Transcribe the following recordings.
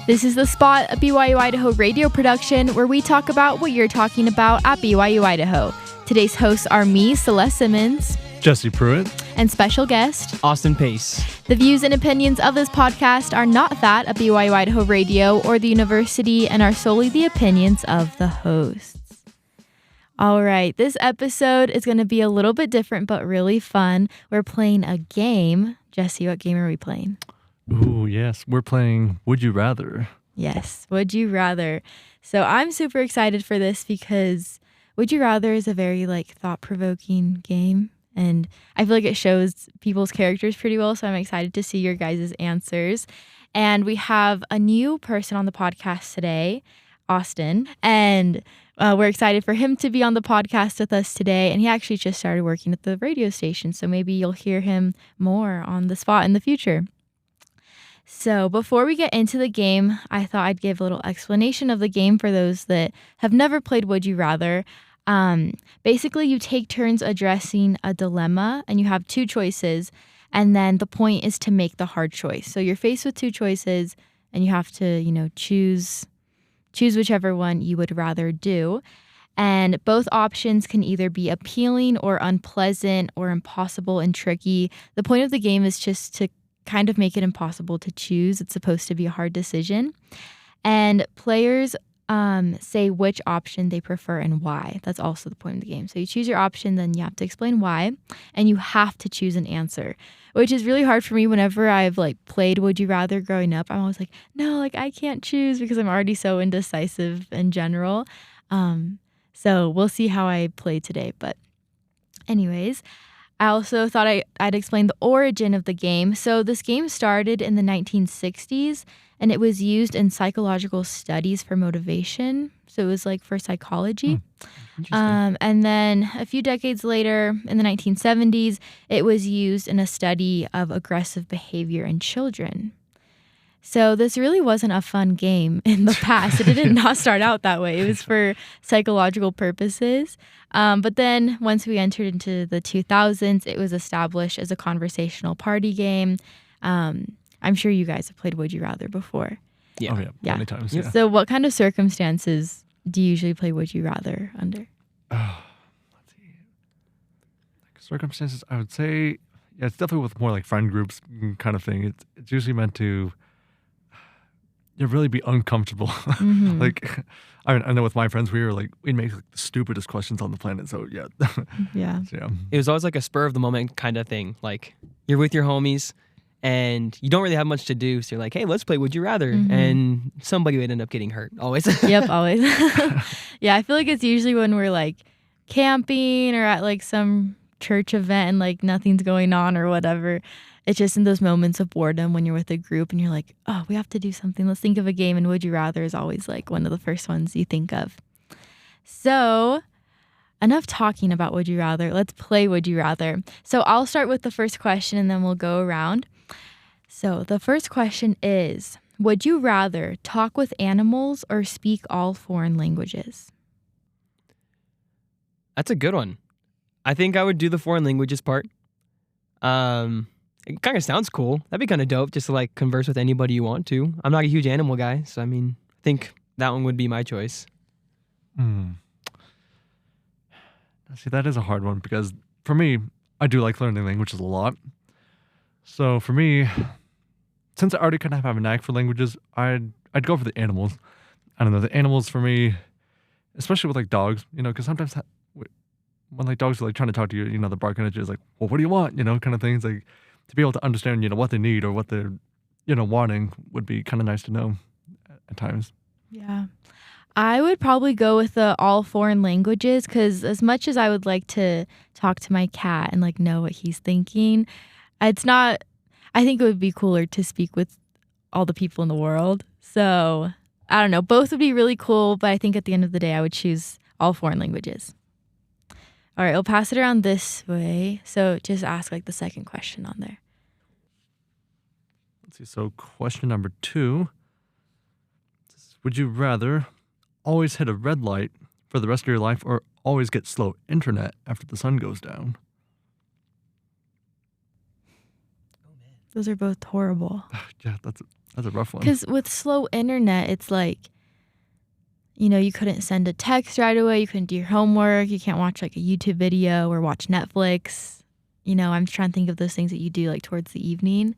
This is The Spot, a BYU-Idaho radio production where we talk about what you're talking about at BYU-Idaho. Today's hosts are me, Celeste Simmons, Jesse Pruitt, and special guest, Austin Pace. The views and opinions of this podcast are not that of BYU-Idaho Radio or the university and are solely the opinions of the hosts. All right, this episode is going to be a little bit different but really fun. We're playing a game. Jesse, what game are we playing? Ooh, yes. We're playing Would You Rather. Yes, Would You Rather. So I'm super excited for this because Would You Rather is a very thought-provoking game. And I feel like it shows people's characters pretty well. So I'm excited to see your guys' answers. And we have a new person on the podcast today, Austin. And we're excited for him to be on the podcast with us today. And he actually just started working at the radio station. So maybe you'll hear him more on the spot in the future. So before we get into the game, I thought I'd give a little explanation of the game for those that have never played Would You Rather. Basically, you take turns addressing a dilemma and you have two choices. And then the point is to make the hard choice. So you're faced with two choices and you have to, choose whichever one you would rather do. And both options can either be appealing or unpleasant or impossible and tricky. The point of the game is just to kind of make it impossible to choose. It's supposed to be a hard decision. And players say which option they prefer and why. That's also the point of the game. So you choose your option, then you have to explain why, and you have to choose an answer, which is really hard for me whenever I've played Would You Rather growing up. I'm always no, I can't choose because I'm already so indecisive in general. So we'll see how I play today. But anyways, I also thought I'd explain the origin of the game. So this game started in the 1960s, and it was used in psychological studies for motivation. So it was for psychology. And then a few decades later, in the 1970s, it was used in a study of aggressive behavior in children. So this really wasn't a fun game in the past. It did not start out that way. It was for psychological purposes. But then once we entered into the 2000s, it was established as a conversational party game. I'm sure you guys have played Would You Rather before. Yeah. Oh, yeah. Many times, yeah. So what kind of circumstances do you usually play Would You Rather under? Let's see. Circumstances, I would say, yeah, it's definitely with more friend groups kind of thing. It's usually meant to really be uncomfortable. Mm-hmm. I know with my friends, we'd make the stupidest questions on the planet. So yeah. Yeah. So, yeah. It was always a spur of the moment kind of thing. You're with your homies and you don't really have much to do. So you're hey, let's play Would You Rather. Mm-hmm. And somebody would end up getting hurt. Always. Yep, always. Yeah, I feel like it's usually when we're camping or at some church event and nothing's going on or whatever. It's just in those moments of boredom when you're with a group and you're oh, we have to do something. Let's think of a game. And Would You Rather is always one of the first ones you think of. So enough talking about Would You Rather. Let's play Would You Rather. So I'll start with the first question and then we'll go around. So the first question is, would you rather talk with animals or speak all foreign languages? That's a good one. I think I would do the foreign languages part. It kind of sounds cool. That'd be kind of dope just to converse with anybody you want to. I'm not a huge animal guy, so I think that one would be my choice. See, that is a hard one because for me, I do like learning languages a lot. So for me, since I already kind of have a knack for languages, I'd go for the animals. I don't know, the animals for me, especially with dogs, because sometimes when dogs are trying to talk to you, they're barking at you, it's well, what do you want? Kind of things. To be able to understand, what they need or what they're, wanting would be kind of nice to know at times. Yeah. I would probably go with the all foreign languages because as much as I would like to talk to my cat and know what he's thinking, I think it would be cooler to speak with all the people in the world. So I don't know. Both would be really cool, but I think at the end of the day, I would choose all foreign languages. All right, I'll pass it around this way. So just ask the second question on there. Let's see. So question number 2. Would you rather always hit a red light for the rest of your life or always get slow internet after the sun goes down? Those are both horrible. Yeah, that's That's a rough one. Because with slow internet, it's like, you couldn't send a text right away. You couldn't do your homework. You can't watch like a YouTube video or watch Netflix. I'm trying to think of those things that you do like towards the evening.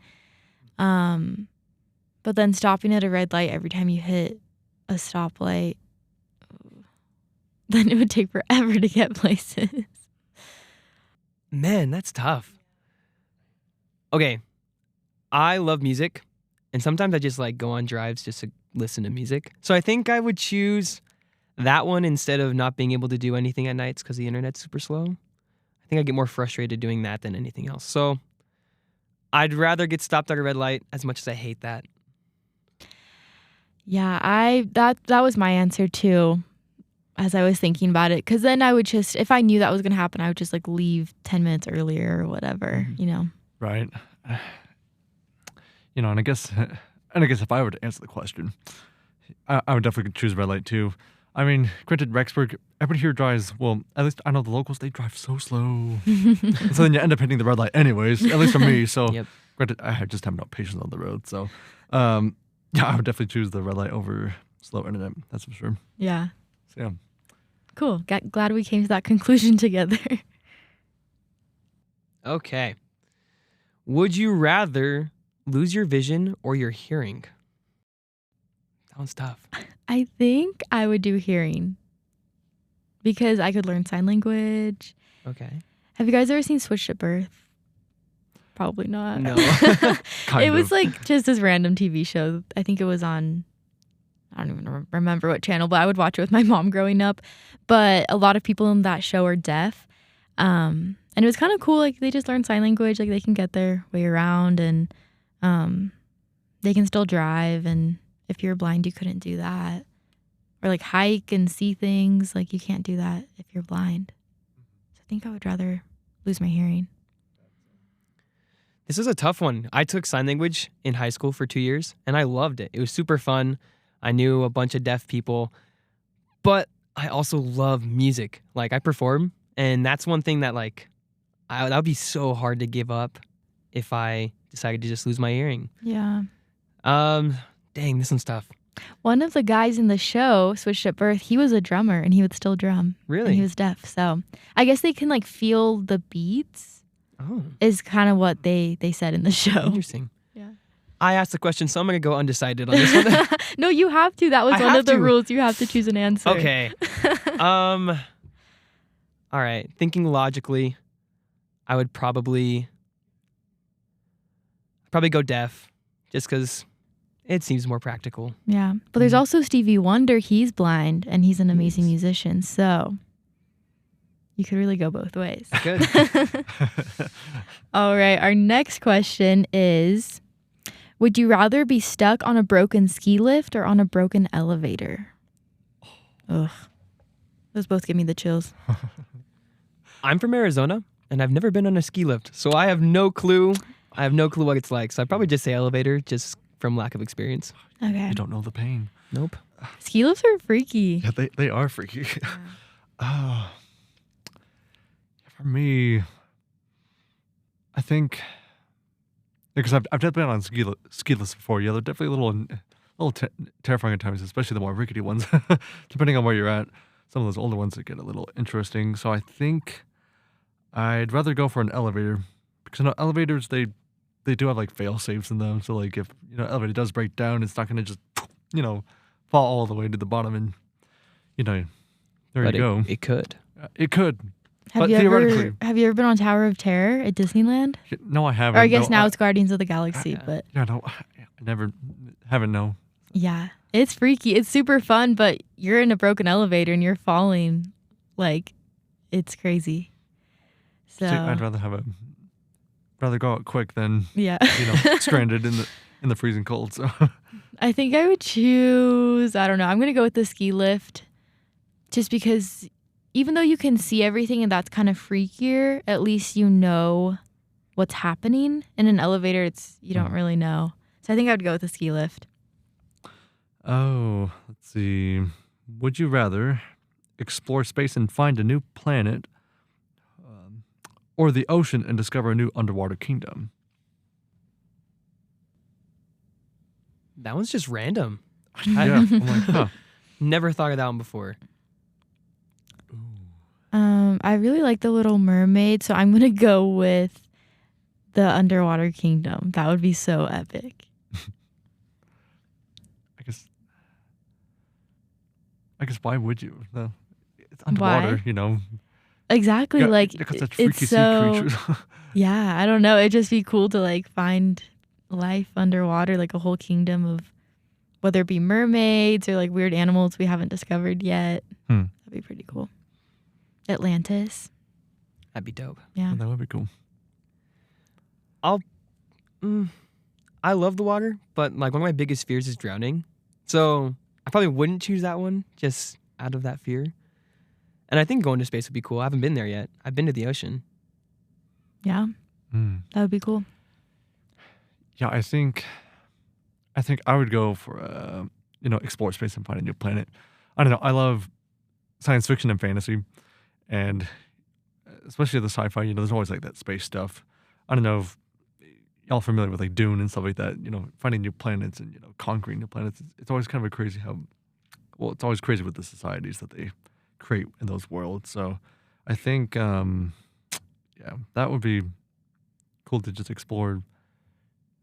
But then stopping at a red light every time you hit a stoplight, then it would take forever to get places. Man, that's tough. Okay, I love music, and sometimes I just like go on drives just to listen to music. So I think I would choose that one instead of not being able to do anything at nights because the internet's super slow. I think I get more frustrated doing that than anything else. So I'd rather get stopped at a red light as much as I hate that. Yeah, that was my answer too, as I was thinking about it. Because then I would just, if I knew that was going to happen, I would just like leave 10 minutes earlier or whatever, Right. And I guess if I were to answer the question, I would definitely choose red light too. I mean, granted, Rexburg, everybody here drives, well, at least I know the locals, they drive so slow. And so then you end up hitting the red light anyways, at least for me. So, Yep. granted, I just have no patience on the road. So, yeah, I would definitely choose the red light over slow internet. That's for sure. Yeah. So, yeah. Cool. Glad we came to that conclusion together. Okay. Would you rather lose your vision or your hearing? That one's tough. I think I would do hearing because I could learn sign language. Okay. Have you guys ever seen Switched at Birth? Probably not. No. It was like just this random TV show. I think it was on, I don't even remember what channel, but I would watch it with my mom growing up. But a lot of people in that show are deaf. And it was kind of cool. Like they just learn sign language. Like they can get their way around and they can still drive. And if you're blind, you couldn't do that. Or like hike and see things. Like you can't do that if you're blind. So I think I would rather lose my hearing. This is a tough one. I took sign language in high school for 2 years, and I loved it. It was super fun. I knew a bunch of deaf people, but I also love music. Like I perform, and that's one thing that like that would be so hard to give up if I decided to just lose my hearing. Yeah. Dang, this one's tough. One of the guys in the show, Switched at Birth, he was a drummer and he would still drum. Really? And he was deaf. So I guess they can like feel the beats Oh, is kind of what they said in the show. interesting. Yeah. I asked the question, so I'm going to go undecided on this one. No, you have to. That was I one have of the to. rules. You have to choose an answer. Okay. All right. Thinking logically, I would probably go deaf just because it seems more practical. Yeah. But there's also Stevie Wonder. He's blind and he's an amazing musician. So you could really go both ways. Good. All right. Our next question is, would you rather be stuck on a broken ski lift or on a broken elevator? Ugh. Those both give me the chills. I'm from Arizona, and I've never been on a ski lift, so I have no clue. I have no clue what it's like. So I'd probably just say elevator just from lack of experience. Okay. You don't know the pain. Nope. Ski lifts are freaky. Yeah, they are freaky. For me, I think because I've definitely been on ski lifts before. Yeah, they're definitely a little terrifying at times, especially the more rickety ones. Depending on where you're at, some of those older ones that get a little interesting. So I think I'd rather go for an elevator because elevators they do have like fail safes in them. So like if elevator does break down, it's not going to just fall all the way to the bottom and there But you go. It could. It could. Have But you theoretically- have you ever been on Tower of Terror at Disneyland? No, I haven't. Or I guess No, now it's Guardians of the Galaxy, but Yeah, no, I haven't. No. yeah, it's freaky. It's super fun, but you're in a broken elevator and you're falling. Like, it's crazy. So See, I'd rather go out quick than yeah. stranded in the freezing cold. So I think I would choose, I don't know, I'm going to go with the ski lift just because even though you can see everything and that's kind of freakier, at least you know what's happening. In an elevator, you don't really know. So I think I would go with the ski lift. oh, let's see. Would you rather explore space and find a new planet, or the ocean and discover a new underwater kingdom? That one's just random. Yeah, I'm like, huh. Never thought of that one before. I really like The Little Mermaid, so I'm gonna go with the Underwater Kingdom. That would be so epic. I guess why would you? No, it's underwater, Why? you know. Exactly. Yeah, Like because such it's freaky sea so. creatures. Yeah, I don't know. It'd just be cool to like find life underwater, like a whole kingdom of whether it be mermaids or like weird animals we haven't discovered yet. Hmm. That'd be pretty cool. Atlantis. That'd be dope. Yeah. That would be cool. I love the water, but like one of my biggest fears is drowning. So I probably wouldn't choose that one just out of that fear. And I think going to space would be cool. I haven't been there yet. I've been to the ocean. Yeah. Mm. That would be cool. Yeah, I think I would go for explore space and find a new planet. I don't know. I love science fiction and fantasy, and especially the sci-fi. You know, there's always like that space stuff. I don't know if y'all are familiar with like Dune and stuff like that. You know, finding new planets and conquering new planets. It's always kind of a crazy it's always crazy with the societies that they create in those worlds. So I think that would be cool to just explore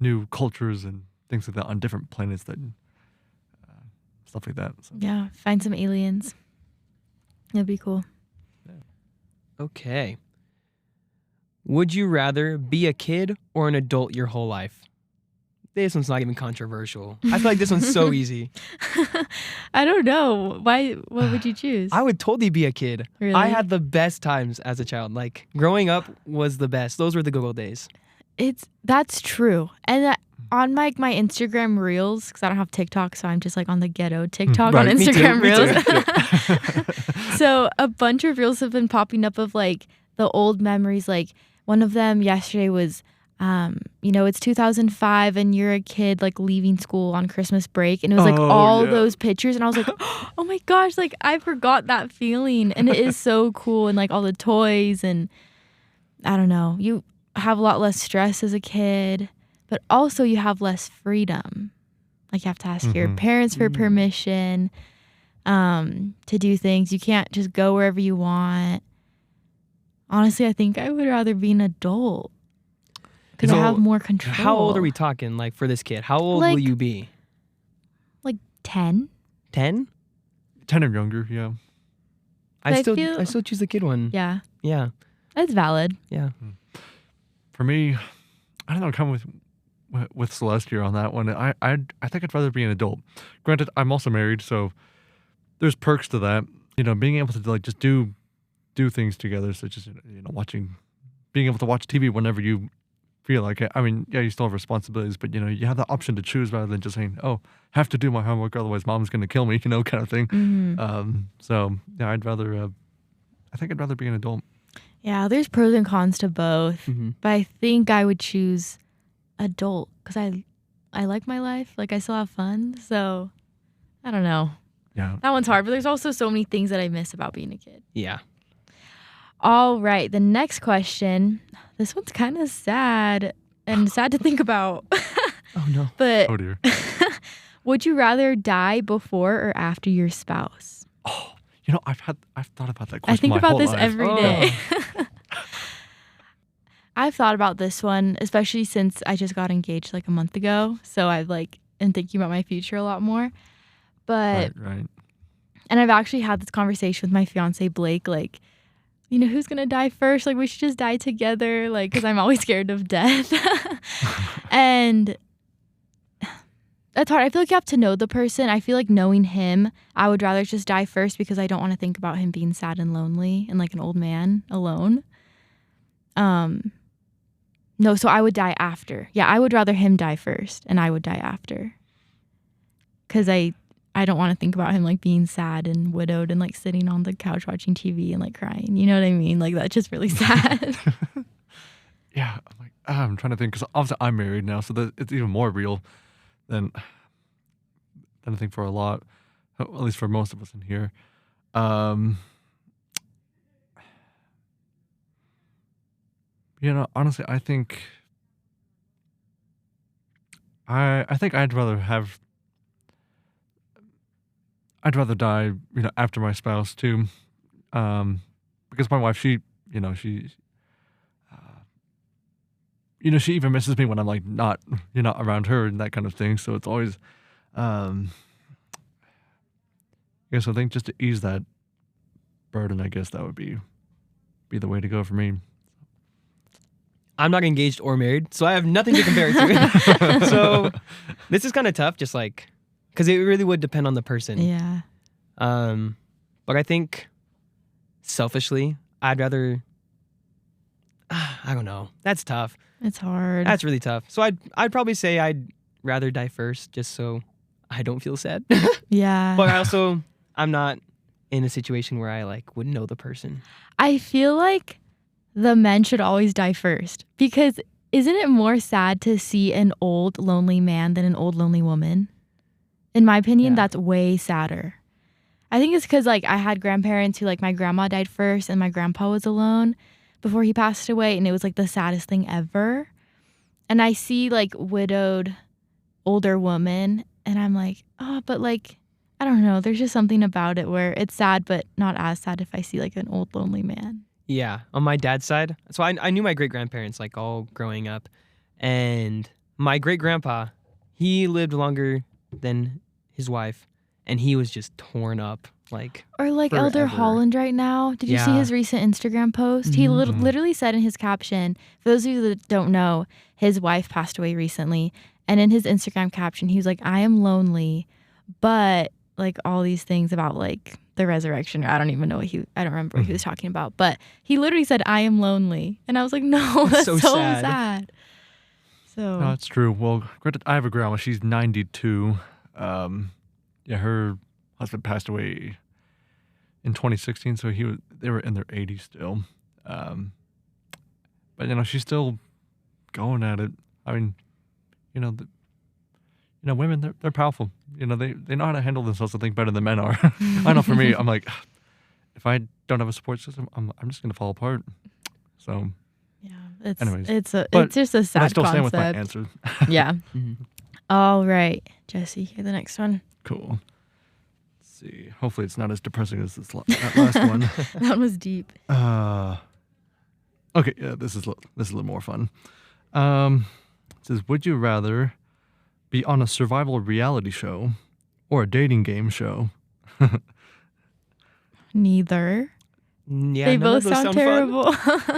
new cultures and things like that on different planets that stuff like that. So. Yeah. Find some aliens. That'd be cool. Okay. Would you rather be a kid or an adult your whole life? This one's not even controversial. I feel like this one's so easy. I don't know. Why? What would you choose? I would totally be a kid. Really? I had the best times as a child. Like growing up was the best. Those were the good old days. That's true. And on my Instagram reels, because I don't have TikTok, so I'm just like on the ghetto TikTok on Right, me too, Instagram me reels. So a bunch of reels have been popping up of like the old memories. Like one of them yesterday was, it's 2005 and you're a kid like leaving school on Christmas break, and it was like all those pictures, and I was like, oh my gosh, like I forgot that feeling, and it is so cool, and like all the toys, and I don't know, you have a lot less stress as a kid, but also you have less freedom. Like you have to ask your parents for permission to do things. You can't just go wherever you want. Honestly, I think I would rather be an adult because I have more control. How old are we talking, like, for this kid? How old will you be? Like 10. 10? 10 or younger, yeah. I still choose the kid one. Yeah. Yeah. That's valid. Yeah. For me, I don't know, come with Celeste here on that one. I think I'd rather be an adult. Granted, I'm also married, so there's perks to that. You know, being able to like just do things together, such as being able to watch TV whenever you feel like it. I mean, yeah, you still have responsibilities, but you have the option to choose rather than just saying, "Oh, have to do my homework, otherwise mom's going to kill me," kind of thing. Mm-hmm. So yeah, I think I'd rather be an adult. Yeah, there's pros and cons to both, but I think I would choose adult because I like my life. Like I still have fun, so I don't know. Yeah, that one's hard, but there's also so many things that I miss about being a kid. Yeah. All right, the next question. This one's kind of sad and sad to think about. Oh no. But oh dear. Would you rather die before or after your spouse? Oh, I've thought about that question. I think my about whole this life. every day. I've thought about this one, especially since I just got engaged like a month ago. So I've am thinking about my future a lot more. But right. And I've actually had this conversation with my fiance Blake, like, who's gonna die first? Like, we should just die together, like, because I'm always scared of death. And that's hard. I feel like you have to know the person. I feel like knowing him, I would rather just die first because I don't want to think about him being sad and lonely and like an old man alone. No, so I would die after. Yeah, I would rather him die first and I would die after. Because I don't want to think about him like being sad and widowed and like sitting on the couch watching TV and like crying. You know what I mean? Like that's just really sad. Yeah, I'm trying to think because obviously I'm married now, so it's even more real than I think for a lot, at least for most of us in here. Honestly, I think I'd rather have I'd rather die, after my spouse too, because my wife, she, uh, she even misses me when I'm like not, around her and that kind of thing. So it's always, um, I guess I think just to ease that burden, I guess that would be the way to go for me. I'm not engaged or married, so I have nothing to compare it to. So this is kind of tough, just like, because it really would depend on the person. Yeah. But I think selfishly, I'd rather, I don't know. That's tough. It's hard. That's really tough. So I'd probably say I'd rather die first, just so I don't feel sad. Yeah. But I'm not in a situation where I like wouldn't know the person. I feel like the men should always die first, because isn't it more sad to see an old lonely man than an old lonely woman? In my opinion, Yeah. that's way sadder. I think it's because like I had grandparents who, like, my grandma died first and my grandpa was alone before he passed away, and it was like the saddest thing ever. And I see like widowed older women and I'm like, oh, but like, I don't know, there's just something about it where it's sad but not as sad if I see like an old lonely man. Yeah, on my dad's side. So I knew my great-grandparents like all growing up. And my great-grandpa, he lived longer than his wife. And he was just torn up. Like, Or like Elder forever. Holland right now. Did you see Yeah. his recent Instagram post? He Mhm. literally said in his caption, for those of you that don't know, his wife passed away recently. And in his Instagram caption, he was like, I am lonely, but like all these things about like the resurrection. Or I don't even know I don't remember what he was talking about. But he literally said, I am lonely. And I was like, no, that's so sad. So No, that's true. Well, granted, I have a grandma. She's 92. Her husband passed away in 2016, so they were in their 80s still. But she's still going at it. I mean, women, they're powerful. They know how to handle themselves, I think, better than men are. I know for me, I'm like, if I don't have a support system, I'm just gonna fall apart. So, yeah, anyways, it's but just a sad I still stand with my concept. answer. Yeah. Mhm. All right, Jesse, here's the next one. Cool. Let's see. Hopefully, it's not as depressing as that last one. That one was deep. Okay, yeah, this is a little more fun. It says, would you rather be on a survival reality show or a dating game show? Neither. Yeah, They none both of those sound fun. terrible.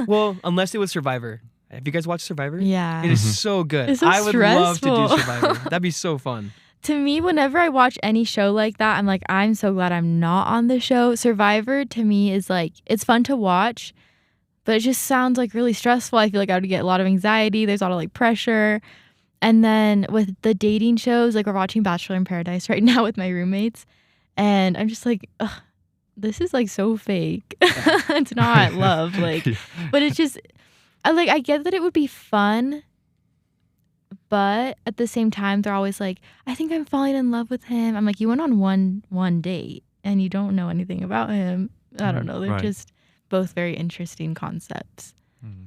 Well, unless it was Survivor. Have you guys watched Survivor? Yeah. It is so good. It's so I would love to do stressful. Survivor. That'd be so fun. To me, whenever I watch any show like that, I'm like, I'm so glad I'm not on the show. Survivor to me is like, it's fun to watch, but it just sounds like really stressful. I feel like I would get a lot of anxiety. There's a lot of like pressure. And then with the dating shows, like we're watching Bachelor in Paradise right now with my roommates. And I'm just like, ugh, this is like so fake. It's not love. Like, Yeah. but it's just, I get that it would be fun. But at the same time, they're always like, I think I'm falling in love with him. I'm like, you went on one date and you don't know anything about him. I don't know. They're Right. just both very interesting concepts. Hmm.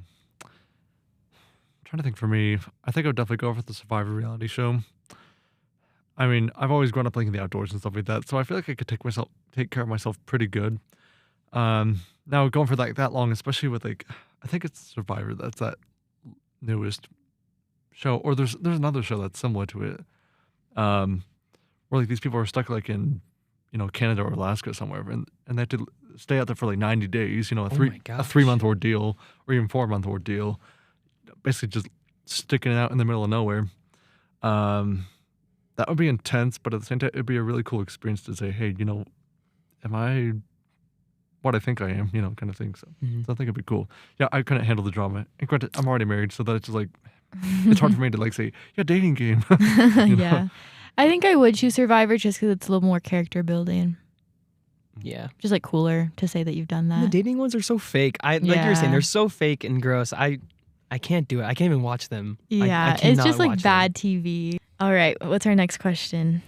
Trying to think for me, I think I would definitely go for the Survivor reality show. I mean, I've always grown up like in the outdoors and stuff like that, so I feel like I could take care of myself pretty good. Now going for like that long, especially with like, I think it's Survivor. That's that newest show, or there's another show that's similar to it, where like these people are stuck like in, Canada or Alaska somewhere, and they have to stay out there for like 90 days. A my 3-month ordeal, or even 4-month ordeal. Basically, just sticking it out in the middle of nowhere. That would be intense, but at the same time, it'd be a really cool experience to say, hey, am I what I think I am, kind of thing. So, Mhm. so I think it'd be cool. Yeah, I couldn't handle the drama. And granted, I'm already married, so that it's just like, it's hard for me to like say, yeah, dating game. You know? Yeah. I think I would choose Survivor just because it's a little more character building. Yeah. Just like cooler to say that you've done The that. dating ones are so fake. Like you were saying, Yeah. they're so fake and gross. I can't do it. I can't even watch them. I Yeah, it's cannot just like watch them. bad TV. All right, what's our next question?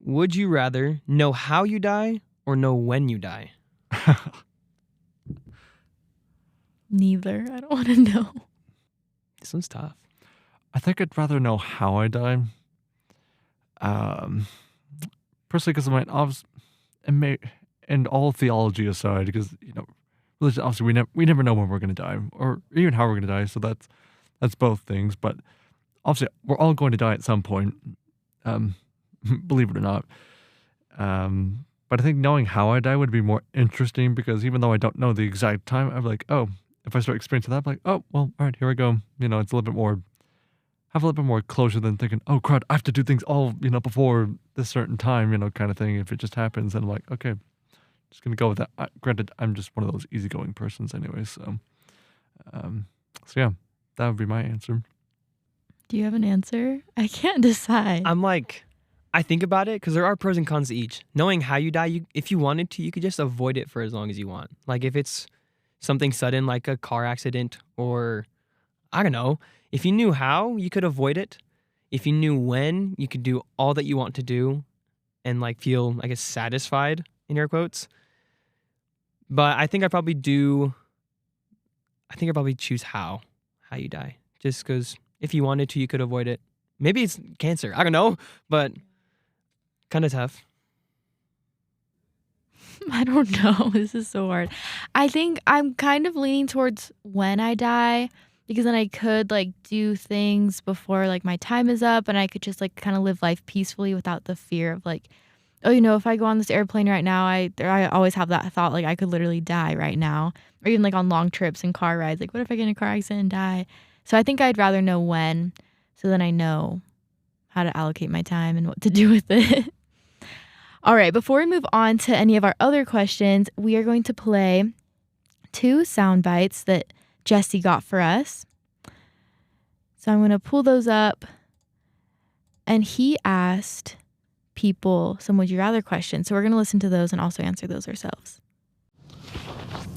Would you rather know how you die or know when you die? Neither. I don't want to know. This one's tough. I think I'd rather know how I die. Personally, because and all theology aside, because religion, obviously we never know when we're going to die or even how we're going to die. So that's both things. But obviously we're all going to die at some point, um, believe it or not. But I think knowing how I die would be more interesting, because even though I don't know the exact time, I'm like, oh, if I start experiencing that, I'm like, oh, well, all right, here I go. It's a little bit more, have a little bit more closure than thinking, oh, crud, I have to do things all, before this certain time, kind of thing. If it just happens, then I'm like, okay, just going to go with that. Granted, I'm just one of those easygoing persons anyway. So yeah, that would be my answer. Do you have an answer? I can't decide. I'm like, I think about it because there are pros and cons to each. Knowing how you die, if you wanted to, you could just avoid it for as long as you want. Like if it's something sudden like a car accident, or I don't know, if you knew how, you could avoid it. If you knew when, you could do all that you want to do and like feel, I guess, satisfied in air quotes. But I think I'd probably choose how you die. Just because if you wanted to, you could avoid it. Maybe it's cancer. I don't know, but kind of tough. I don't know. This is so hard. I think I'm kind of leaning towards when I die, because then I could like do things before like my time is up, and I could just like kind of live life peacefully without the fear of like, oh, if I go on this airplane right now, I always have that thought like I could literally die right now, or even like on long trips and car rides, like what if I get in a car accident and die? So I think I'd rather know when, so then I know how to allocate my time and what to do with it. All right, before we move on to any of our other questions, we are going to play 2 sound bites that Jesse got for us. So I'm going to pull those up. And he asked people some would you rather questions. So we're going to listen to those and also answer those ourselves.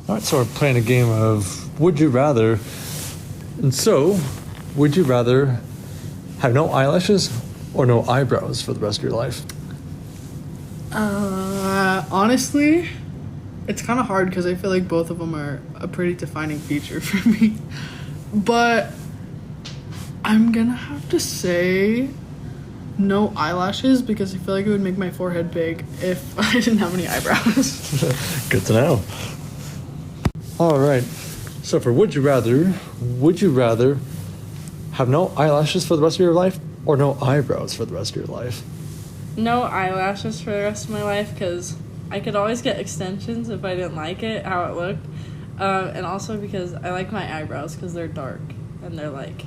All right, so we're playing a game of Would You Rather. And so, would you rather have no eyelashes or no eyebrows for the rest of your life? Honestly, it's kind of hard because I feel like both of them are a pretty defining feature for me. But I'm gonna have to say no eyelashes, because I feel like it would make my forehead big if I didn't have any eyebrows. Good to know. All right. So for would you rather have no eyelashes for the rest of your life or no eyebrows for the rest of your life? No eyelashes for the rest of my life, because I could always get extensions if I didn't like it, how it looked. And also because I like my eyebrows because they're dark and they're like,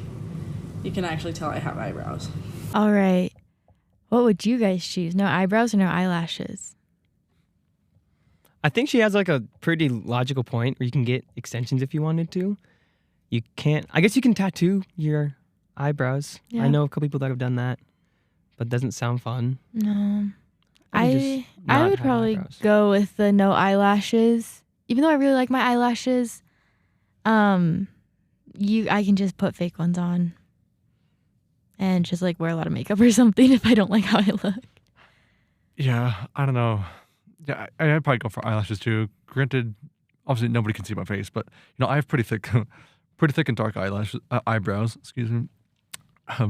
you can actually tell I have eyebrows. All right. What would you guys choose? No eyebrows or no eyelashes? I think she has like a pretty logical point where you can get extensions if you wanted to. You can't, I guess you can tattoo your eyebrows. Yeah. I know a couple people that have done that, but it doesn't sound fun. No. I would probably go with the no eyelashes. Even though I really like my eyelashes, I can just put fake ones on and just like wear a lot of makeup or something if I don't like how I look. Yeah, I don't know. Yeah, I'd probably go for eyelashes too. Granted, obviously nobody can see my face, but I have pretty thick and dark eyebrows. Excuse me.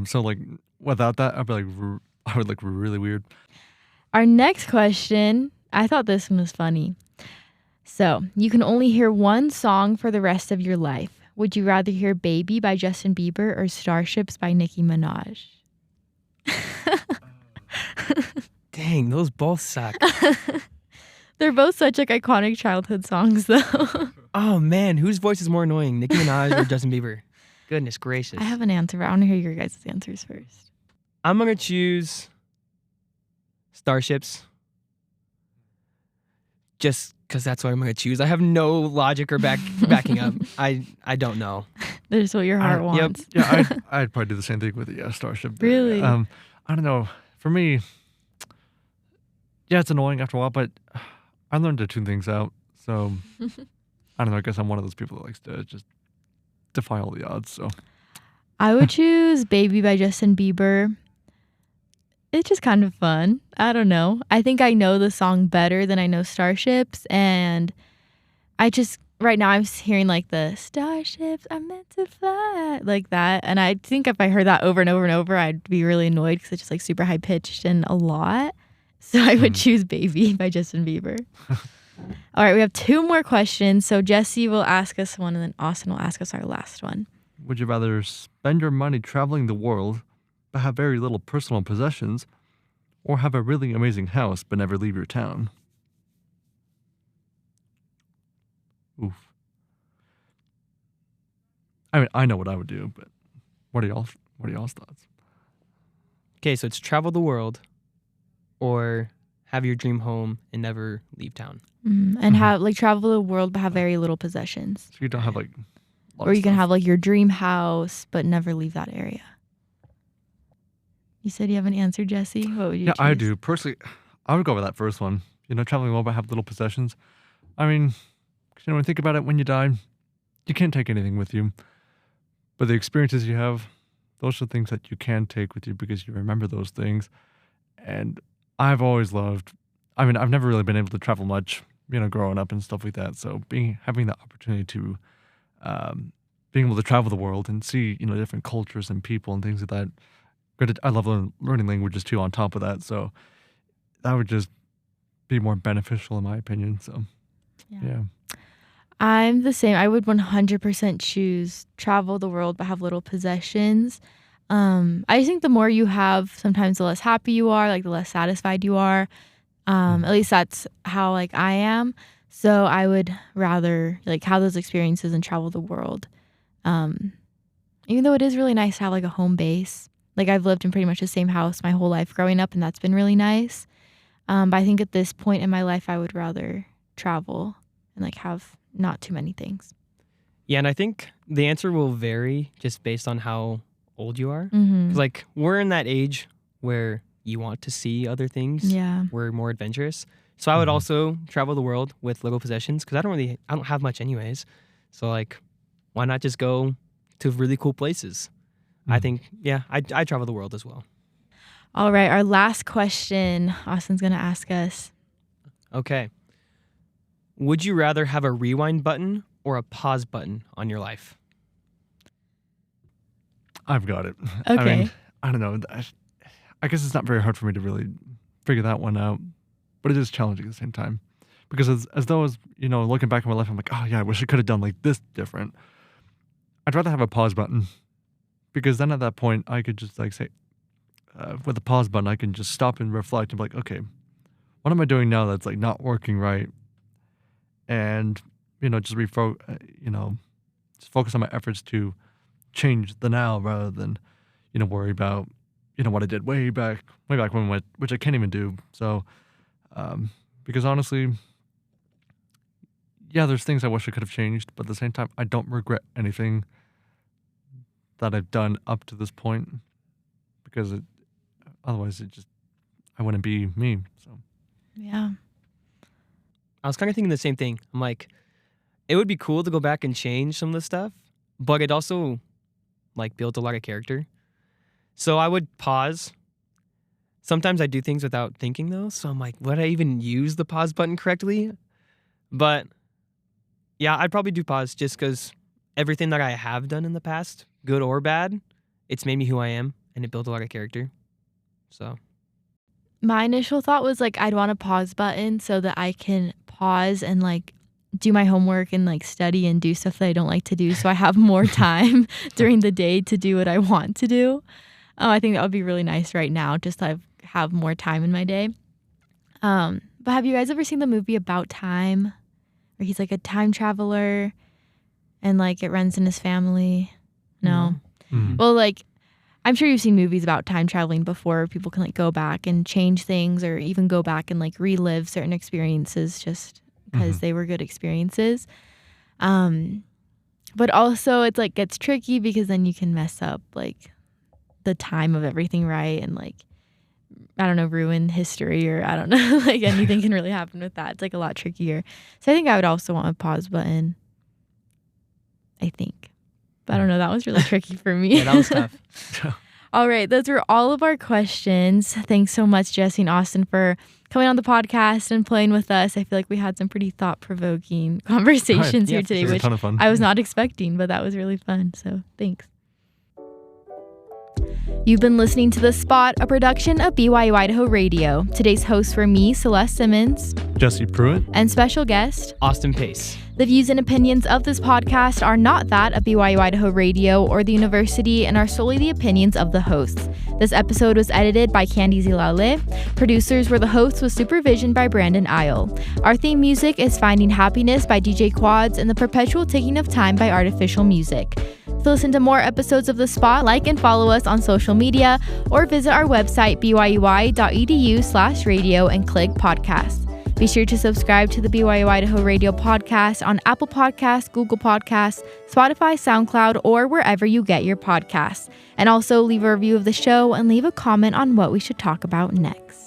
So like without that, I would look really weird. Our next question, I thought this one was funny. So, you can only hear one song for the rest of your life. Would you rather hear Baby by Justin Bieber or Starships by Nicki Minaj? Dang, those both suck. They're both such like iconic childhood songs though. Oh man, whose voice is more annoying, Nicki Minaj or Justin Bieber? Goodness gracious. I have an answer, but I want to hear your guys' answers first. I'm going to choose Starships. Just because that's what I'm going to choose. I have no logic or backing up. I don't know. That's what your heart wants. Yep. Yeah, I'd probably do the same thing with the Starship. Really? I don't know. For me, yeah, it's annoying after a while, but I learned to tune things out. So I don't know. I guess I'm one of those people that likes to just defy all the odds. So I would choose Baby by Justin Bieber. It's just kind of fun. I don't know. I think I know the song better than I know Starships. And right now I'm hearing like the Starships are meant to fly, like that. And I think if I heard that over and over and over, I'd be really annoyed because it's just like super high pitched and a lot. So I would choose Baby by Justin Bieber. All right, we have 2 more questions. So Jesse will ask us one and then Austin will ask us our last one. Would you rather spend your money traveling the world but have very little personal possessions, or have a really amazing house but never leave your town? Oof. I mean, I know what I would do, but what are y'all's thoughts? Okay, so it's travel the world or have your dream home and never leave town. And have like travel the world but have very little possessions. So you don't have like a lot Or of you can stuff. have like your dream house but never leave that area. You said you haven't answered, Jesse. What would you Yeah, choose? I do. Personally, I would go with that first one. Traveling the world but have little possessions. I mean, 'cause, when you think about it, when you die, you can't take anything with you. But the experiences you have, those are things that you can take with you because you remember those things. And I've always loved, I've never really been able to travel much, growing up and stuff like that. So having the opportunity to, being able to travel the world and see, different cultures and people and things like that. Good. I love learning languages too on top of that. So that would just be more beneficial in my opinion. So, yeah. I'm the same. I would 100% choose travel the world but have little possessions. I just think the more you have, sometimes the less happy you are, like the less satisfied you are. At least that's how like I am. So I would rather like have those experiences and travel the world. Even though it is really nice to have like a home base. Like I've lived in pretty much the same house my whole life growing up, and that's been really nice. But I think at this point in my life, I would rather travel and like have not too many things. Yeah, and I think the answer will vary just based on how old you are. Mm-hmm. 'Cause, like, we're in that age where you want to see other things. Yeah. We're more adventurous. So I would also travel the world with little possessions because I don't have much anyways. So like, why not just go to really cool places? I think, yeah, I travel the world as well. All right, our last question Austin's going to ask us. Okay. Would you rather have a rewind button or a pause button on your life? I've got it. Okay. I don't know. I guess it's not very hard for me to really figure that one out, but it is challenging at the same time. Because as though as, looking back in my life, I'm like, oh yeah, I wish I could have done like this different. I'd rather have a pause button because then at that point I could just like say, with the pause button, I can just stop and reflect and be like, okay, what am I doing now that's like not working right? And, just just focus on my efforts to change the now rather than, worry about, what I did way back when, which I can't even do. So, because honestly, yeah, there's things I wish I could have changed, but at the same time, I don't regret anything that I've done up to this point because otherwise I wouldn't be me. So, Yeah. I was kind of thinking the same thing. I'm like, it would be cool to go back and change some of the stuff, but it also like builds a lot of character. So I would pause. Sometimes I do things without thinking though. So I'm like, would I even use the pause button correctly? But yeah, I'd probably do pause just because everything that I have done in the past, good or bad, it's made me who I am and it built a lot of character. So My initial thought was like I'd want a pause button so that I can pause and like do my homework and like study and do stuff that I don't like to do so I have more time during the day to do what I want to do. I think that would be really nice right now just to have more time in my day. But have you guys ever seen the movie About Time where he's like a time traveler and like it runs in his family? No. Well, like I'm sure you've seen movies about time traveling before. People can like go back and change things or even go back and like relive certain experiences just because they were good experiences. But also it's like gets tricky because then you can mess up like the time of everything, right? And like, I don't know, ruin history or I don't know, like anything can really happen with that. It's like a lot trickier. So I think I would also want a pause button. I think. But I don't know. That was really tricky for me. yeah, that was tough. All right. Those were all of our questions. Thanks so much, Jesse and Austin, for coming on the podcast and playing with us. I feel like we had some pretty thought-provoking conversations here today, It was a which ton of fun. I was not expecting, but that was really fun. So thanks. You've been listening to The Spot, a production of BYU-Idaho Radio. Today's hosts were me, Celeste Simmons, Jesse Pruitt, and special guest, Austin Pace. The views and opinions of this podcast are not that of BYU-Idaho Radio or the university and are solely the opinions of the hosts. This episode was edited by Candy Zilale. Producers were the hosts with supervision by Brandon Isle. Our theme music is Finding Happiness by DJ Quads and The Perpetual Ticking of Time by Artificial Music. To listen to more episodes of The Spot, like and follow us on social media or visit our website byui.edu/radio and click podcasts. Be sure to subscribe to the BYU-Idaho Radio podcast on Apple Podcasts, Google Podcasts, Spotify, SoundCloud, or wherever you get your podcasts. And also leave a review of the show and leave a comment on what we should talk about next.